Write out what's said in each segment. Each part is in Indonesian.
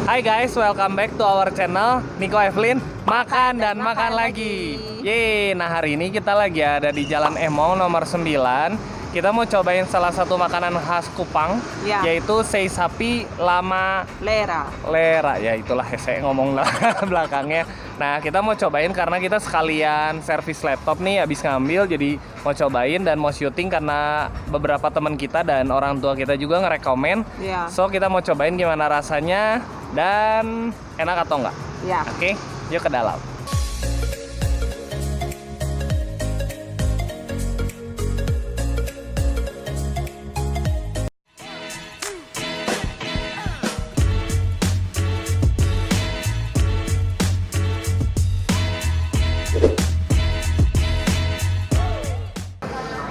Hai guys, welcome back to our channel Nico Evelyn Makan dan Makan lagi. Yeay, nah hari ini kita lagi ada di Jalan Emong nomor 9. Kita mau cobain salah satu makanan khas Kupang, ya, yaitu sei sapi lama lera. Ya itulah saya ngomong belakangnya. Nah kita mau cobain karena kita sekalian servis laptop nih, habis ngambil, jadi mau cobain dan mau syuting karena beberapa teman kita dan orang tua kita juga ngerekomen. Ya. So kita mau cobain gimana rasanya dan enak atau enggak. Ya. Oke, yuk ke dalam.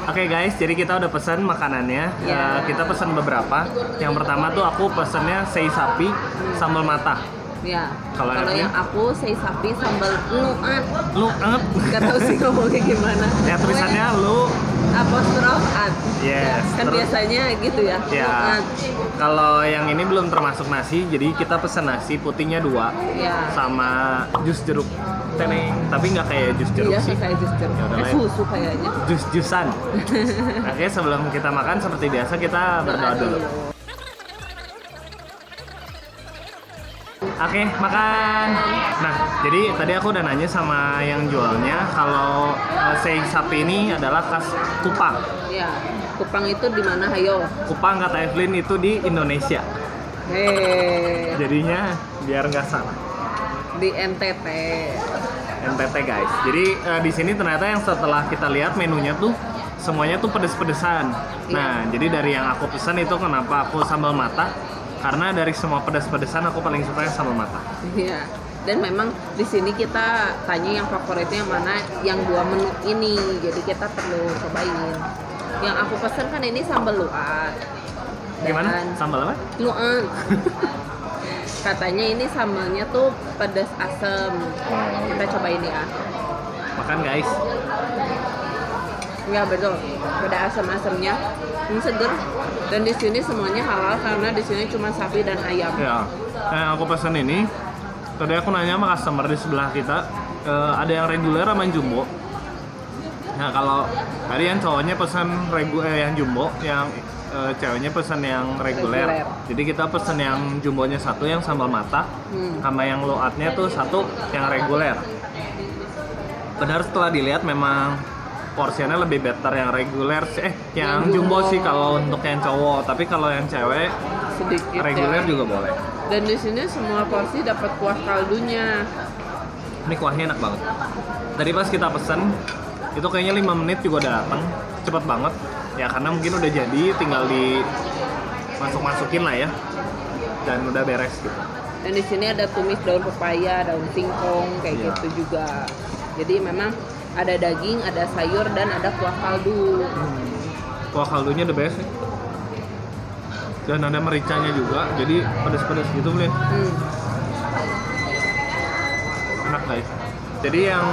Oke guys, jadi kita udah pesan makanannya. Ya. Kita pesan beberapa. Yang pertama tuh aku pesennya sei sapi sambal mata. Ya. Kalau yang aku sei sapi sambal luat. Luat. Gak tau sih ngomongnya gimana. Ya tulisannya lu. Apostrof at. Yes. Kan biasanya gitu ya. Ya. Luat. Kalau yang ini belum termasuk nasi, jadi kita pesen nasi putihnya 2 Ya. sama jus jeruk. Teneng. Tapi nggak kayak jus jeruk Iya, sih. kayak jus jeruk. Ya udah lah ya. Susu kayaknya. Jus-jusan. Oke, sebelum kita makan seperti biasa kita berdoa dulu. Oke, makan. Nah, jadi tadi aku udah nanya sama yang jualnya kalau sei sapi ini adalah khas Kupang. Ya. Kupang itu di mana, hayo? Kupang kata Evelyn itu di Indonesia. Jadinya biar nggak salah. Di NTT. NTT guys. Jadi di sini ternyata yang setelah kita lihat menunya tuh semuanya tuh pedes-pedesan. Nah, jadi dari yang aku pesan itu kenapa aku sambal mata? Karena dari semua pedas-pedesan aku paling suka yang sambal mata. Iya. Dan memang di sini kita tanya yang favoritnya yang mana, yang 2 menu ini. Jadi kita perlu cobain. Yang aku pesen kan ini sambal luat. Gimana? Sambal apa? Luat. Katanya ini sambalnya tuh pedas asem. Kita cobain ya. Makan guys. Ya betul. Ada asam-asamnya. Ini seger. Dan di sini semuanya halal karena di sini cuma sapi dan ayam. Ya. Nah, aku pesan ini. Tadi aku nanya sama customer di sebelah kita, ada yang reguler sama yang jumbo. Nah, kalau tadi yang cowoknya pesan yang jumbo, yang ceweknya pesan yang reguler. Jadi kita pesan yang jumbonya 1 yang sambal mata, sama yang loatnya tuh 1 yang reguler. Benar setelah dilihat memang porsinya lebih better yang reguler sih, yang jumbo sih kalau untuk yang cowok. Tapi kalau yang cewek sedikit reguler ya. juga boleh. Dan di sini semua porsi dapat kuah kaldunya. Ini kuahnya enak banget. Tadi pas kita pesen itu kayaknya 5 menit juga udah datang, cepet banget. Ya karena mungkin udah jadi, tinggal dimasuk-masukin lah ya, dan udah beres gitu. Dan di sini ada tumis daun pepaya, daun singkong kayak gitu juga. Jadi memang ada daging, ada sayur dan ada kuah kaldu. Kuah kaldunya the best nih. Dan ada mericanya juga, jadi pedas-pedas gitu boleh. Enak guys. Jadi yang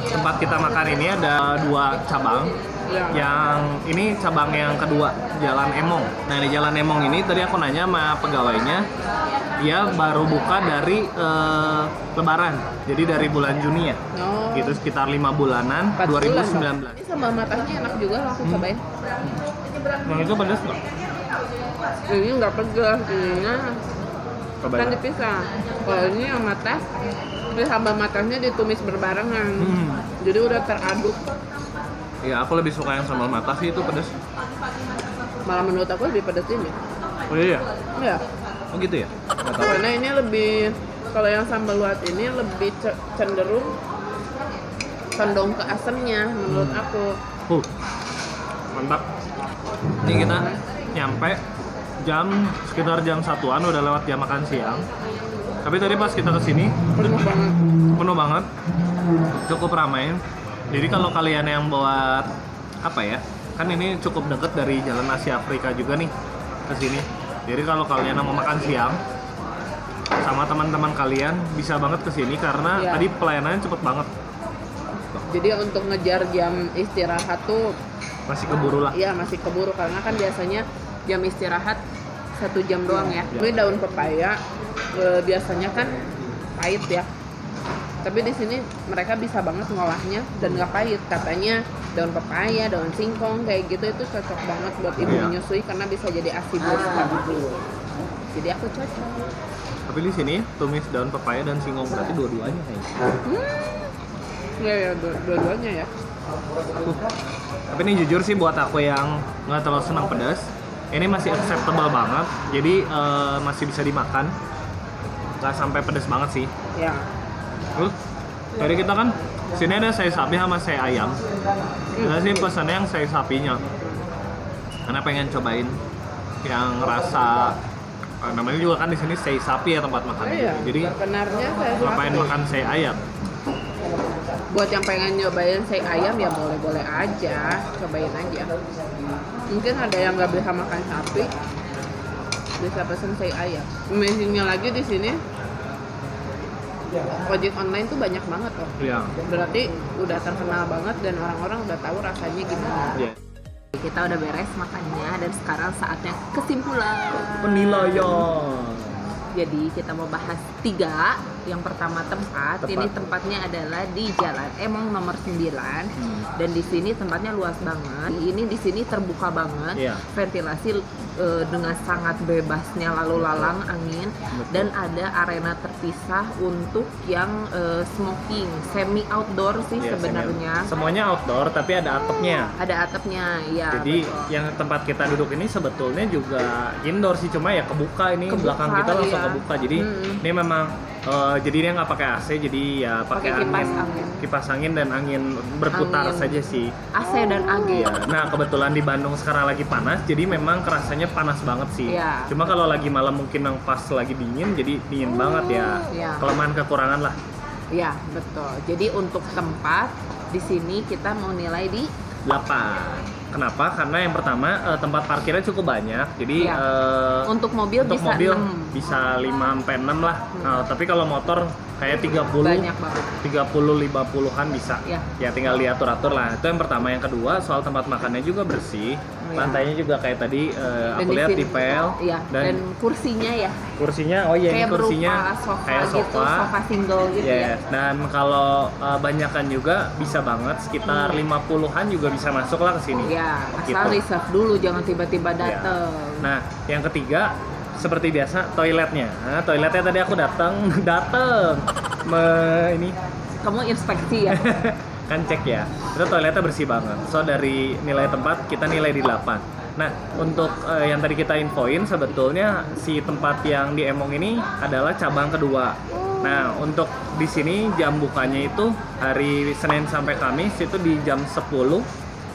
tempat kita makan ini ada 2 cabang. Ya. Yang ini cabang yang kedua, Jalan Emong. Nah di Jalan Emong ini tadi aku nanya sama pegawainya, dia baru buka dari Lebaran, jadi dari bulan Juni ya. Oh. Gitu sekitar 5 bulanan, 2019. Ini sambal matanya enak juga, aku cobain. Yang itu pedas nggak? Ini nggak pedas, ininya Cobain. kan dipisah. Kalau ini yang mata, ini sambal matanya ditumis berbarengan. Jadi udah teraduk. Ya aku lebih suka yang sambal mata sih, itu pedas. Malah menurut aku lebih pedas ini. Oh iya? Ya. Oh gitu ya? Nggak tahu. Karena ini lebih, kalau yang sambal luat ini lebih cenderung condong ke asamnya menurut aku. Mantap. Ini kita nyampe sekitar jam 1-an, udah lewat jam makan siang. Tapi tadi pas kita kesini penuh banget, cukup ramai. Jadi kalau kalian yang buat apa ya, kan ini cukup deket dari Jalan Asia Afrika juga nih ke sini. Jadi kalau kalian mau makan siang sama teman-teman kalian bisa banget ke sini karena tadi pelayanannya cepet banget. Jadi untuk ngejar jam istirahat tuh Masih keburu lah. Iya, masih keburu karena kan biasanya jam istirahat 1 jam doang ya. Ini daun pepaya biasanya kan pahit ya. Tapi di sini mereka bisa banget ngolahnya dan nggak pahit. Katanya daun pepaya, daun singkong kayak gitu itu cocok banget buat ibu menyusui karena bisa jadi ASI booster. Jadi aku cocok. Tapi di sini tumis daun pepaya dan singkong berarti dua-duanya kayaknya. Ya dua-duanya ya. Tapi ini jujur sih buat aku yang nggak terlalu senang pedas, ini masih acceptable banget. Jadi masih bisa dimakan, nggak sampai pedas banget sih. Ya. Terus tadi kita kan sini ada sei sapi sama sei ayam. Kita sih pesannya yang sei sapinya, karena pengen cobain yang rasa namanya juga kan di sini sei sapi ya tempat makan. Iya. Jadi Sebenarnya saya ngapain makan sei ayam? Buat yang pengen nyobain sei ayam ya boleh-boleh aja, cobain aja. Mungkin ada yang nggak bisa makan sapi, bisa pesen sei ayam. Amazingnya lagi di sini ojek online tuh banyak banget loh. Iya. Berarti udah terkenal banget dan orang-orang udah tahu rasanya gimana. Iya. Kita udah beres makannya dan sekarang saatnya kesimpulan. Penilaian. Jadi kita mau bahas 3. Yang pertama tempat. Ini tempatnya adalah di Jalan Emong nomor 9. Dan di sini tempatnya luas banget. Ini di sini terbuka banget. Iya. Ventilasi dengan sangat bebasnya lalu lalang angin. Betul. Dan ada arena terpisah untuk yang smoking, semi outdoor sih Iya, sebenarnya. Semuanya outdoor tapi ada atapnya. Ada atapnya, ya. Jadi betul. yang tempat kita duduk ini sebetulnya juga indoor sih, cuma ya kebuka ini Kebuka, belakang kita langsung iya. kebuka. Jadi ini memang jadi dia nggak pakai AC, jadi ya pakai kipas angin dan angin berputar Angin. saja sih. AC dan AG. Ya, nah kebetulan di Bandung sekarang lagi panas, jadi memang kerasanya panas banget sih. Iya. Cuma kalau lagi malam mungkin yang pas lagi dingin, jadi dingin banget ya. Iya. Kelemahan kekurangan lah. Ya, betul. Jadi untuk tempat di sini kita mau nilai di 8. Kenapa? Karena yang pertama tempat parkirnya cukup banyak. Jadi untuk mobil untuk bisa mobil 6. bisa 5 sampai 6 lah. Tapi kalau motor kayak 30, Banyak banget. 30 50-an bisa. Ya. Ya tinggal diatur-atur lah. Itu yang pertama. Yang kedua, soal tempat makannya juga bersih. Ya. Lantainya juga kayak tadi Dan aku di lihat sini- dipel. Iya, dan kursinya ya kursinya ini kayak kursinya berupa sofa kayak gitu, sofa single gitu ya. Yes. Dan kalau banyakan juga bisa banget sekitar 50-an juga bisa masuk lah ke sini. Ya, asal Gitu. reserve dulu, jangan tiba-tiba Ya. dateng. Nah, yang ketiga seperti biasa toiletnya. Nah, toiletnya tadi aku datang ini Kamu inspeksi ya? kan cek ya. Itu toiletnya bersih banget. So dari nilai tempat kita nilai di 8. Nah, untuk yang tadi kita infoin sebetulnya si tempat yang di Emong ini adalah cabang kedua. Nah, untuk di sini jam bukanya itu hari Senin sampai Kamis itu di jam 10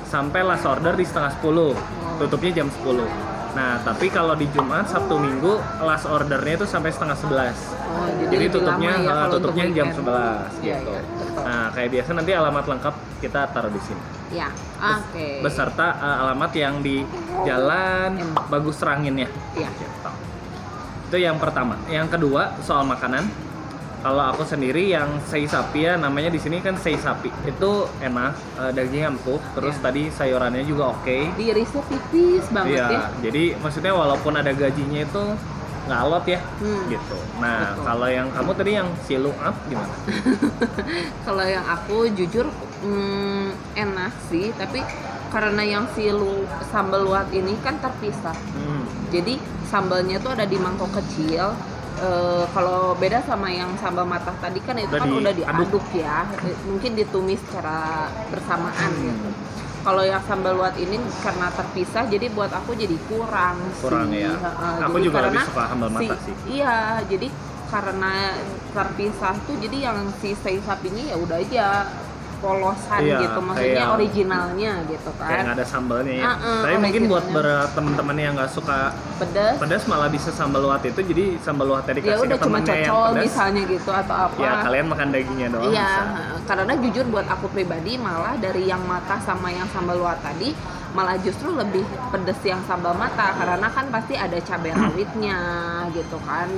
sampai last order di setengah 10. Tutupnya jam 10. Nah, tapi kalau di Jumat, Sabtu, Minggu last ordernya itu sampai setengah 11. Oh, Jadi lebih tutupnya lama ya kalau tutupnya untuk jam weekend. 11 Iya, gitu. iya, betul. Nah, kayak biasa nanti alamat lengkap kita taruh di sini. Ya, oke. Beserta alamat yang di Jalan Bagus Rangin ya. Iya. Gitu. Itu yang pertama. Yang kedua soal makanan. Kalau aku sendiri yang sei sapi ya, namanya di sini kan sei sapi. Itu enak, dagingnya empuk, terus tadi sayurannya juga oke. Diirisnya tipis banget Iya, ya. jadi maksudnya walaupun ada gajinya itu nggak alot ya, gitu. Nah, Betul. kalau yang kamu tadi yang silu up gimana? Kalau yang aku jujur enak sih, tapi karena yang sambal luat ini kan terpisah. Jadi sambalnya tuh ada di mangkok kecil. Kalau beda sama yang sambal matah tadi kan itu kan udah diaduk ya, mungkin ditumis secara bersamaan gitu. Kalau yang sambal luat ini karena terpisah, jadi buat aku jadi kurang sih. Ya. Aku Jadi juga lebih karena suka sambal matah sih. Iya, jadi karena terpisah tuh jadi yang si sei sapinya ya udah aja polosan Iya, gitu, maksudnya kayak- originalnya gitu Kayak kan. nggak ada sambalnya ya. Tapi mungkin buat originalnya. temen-temen yang nggak suka Pedas. pedas malah bisa sambal luat itu, jadi sambal luatnya Ya dikasih udah ke cuma temennya yang cocol pedas. misalnya gitu atau apa. Ya kalian makan dagingnya doang Iya, bisa. karena jujur buat aku pribadi malah dari yang matah sama yang sambal luat tadi malah justru lebih pedes yang sambal matah karena kan pasti ada cabai rawitnya gitu kan.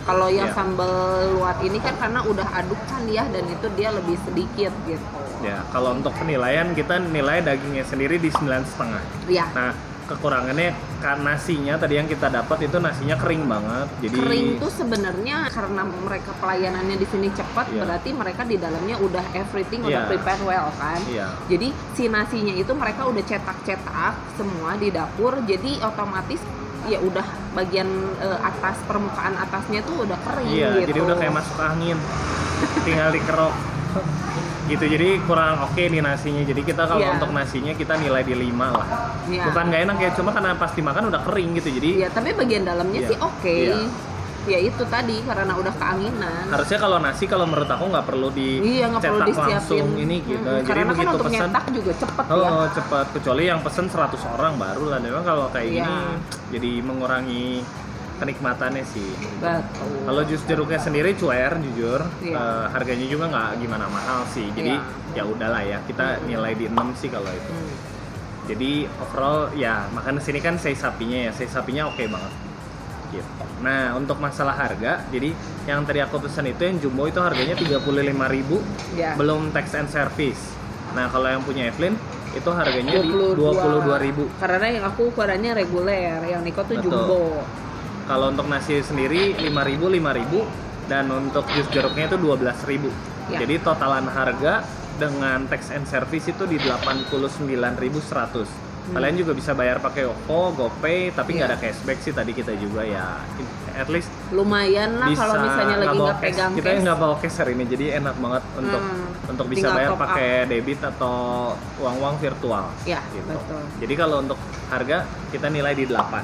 Kalau yang Iya. sambal luat ini kan karena udah adukan ya dan itu dia lebih sedikit gitu. Ya, kalau untuk penilaian kita nilai dagingnya sendiri di 9,5. Iya. Nah, kekurangannya kan nasinya tadi yang kita dapat itu nasinya kering banget. Jadi kering tuh sebenarnya karena mereka pelayanannya di sini cepat, Iya. berarti mereka di dalamnya udah everything udah Iya. prepare well kan. Iya. Jadi si nasinya itu mereka udah cetak-cetak semua di dapur, jadi otomatis ya udah bagian atas permukaan atasnya tuh udah kering Iya, gitu. jadi udah kayak masuk angin. Tinggal dikerok. Gitu, jadi kurang oke nih nasinya. Jadi kita kalau Iya. untuk nasinya kita nilai di 5 lah. Iya. Bukan nggak enak ya, cuma karena pas dimakan udah kering gitu. Jadi Iya, tapi bagian dalamnya Iya. sih oke. Iya. Ya itu tadi karena udah keanginan. harusnya kalau nasi kalau menurut aku nggak perlu Iya, nggak perlu dicetak disiapin. langsung ini gitu. Jadi Karena kan begitu untuk pesan nyetak juga cepet ya. oh cepat, kecuali yang pesen 100 orang baru lah. Memang kalau kayak Iya. gini jadi mengurangi kenikmatannya sih. Betul. Kalau jus jeruknya sendiri cuer jujur, Iya. harganya juga nggak gimana mahal sih. Jadi Iya. ya udahlah ya, kita nilai di 6 sih kalau itu. Jadi overall ya makan sini kan sei sapinya ya, sei sapinya oke banget. Gitu. Nah untuk masalah harga, jadi yang tadi aku pesan itu yang jumbo itu harganya 35.000, Ya. belum tax and service. Nah kalau yang punya Evelyn itu harganya di 22.000. 22.000. Karena yang aku ukurannya reguler, yang Niko tuh Betul. jumbo. Kalau untuk nasi sendiri 5.000 dan untuk jus jeruknya itu 12.000. Ya. Jadi totalan harga dengan tax and service itu di 89.100. Kalian juga bisa bayar pakai OVO, GoPay, tapi nggak Ya. ada cashback sih tadi kita juga ya. At least Lumayan lah bisa kalau misalnya lagi bawa nggak cash. pegang Kita cash. nggak bawa cash hari ini, jadi enak banget untuk bisa Tinggal bayar top up. pakai debit atau uang virtual. Ya, Gitu. betul. Jadi kalau untuk harga kita nilai di 8.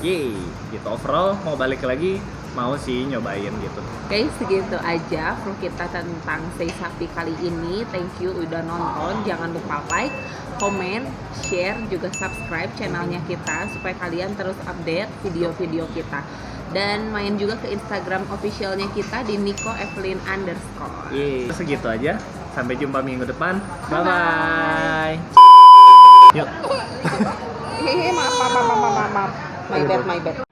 Yeay, gitu. Overall mau balik lagi mau sih nyobain gitu. Oke, segitu aja vlog kita tentang Sei Sapi kali ini. Thank you udah nonton. Jangan lupa like, komen, share, juga subscribe channelnya kita supaya kalian terus update video-video kita. Dan main juga ke Instagram officialnya kita di Niko Evelyn _ Yeay, segitu aja. Sampai jumpa minggu depan. Bye-bye. Yuk. Hehe, maaf. My bad.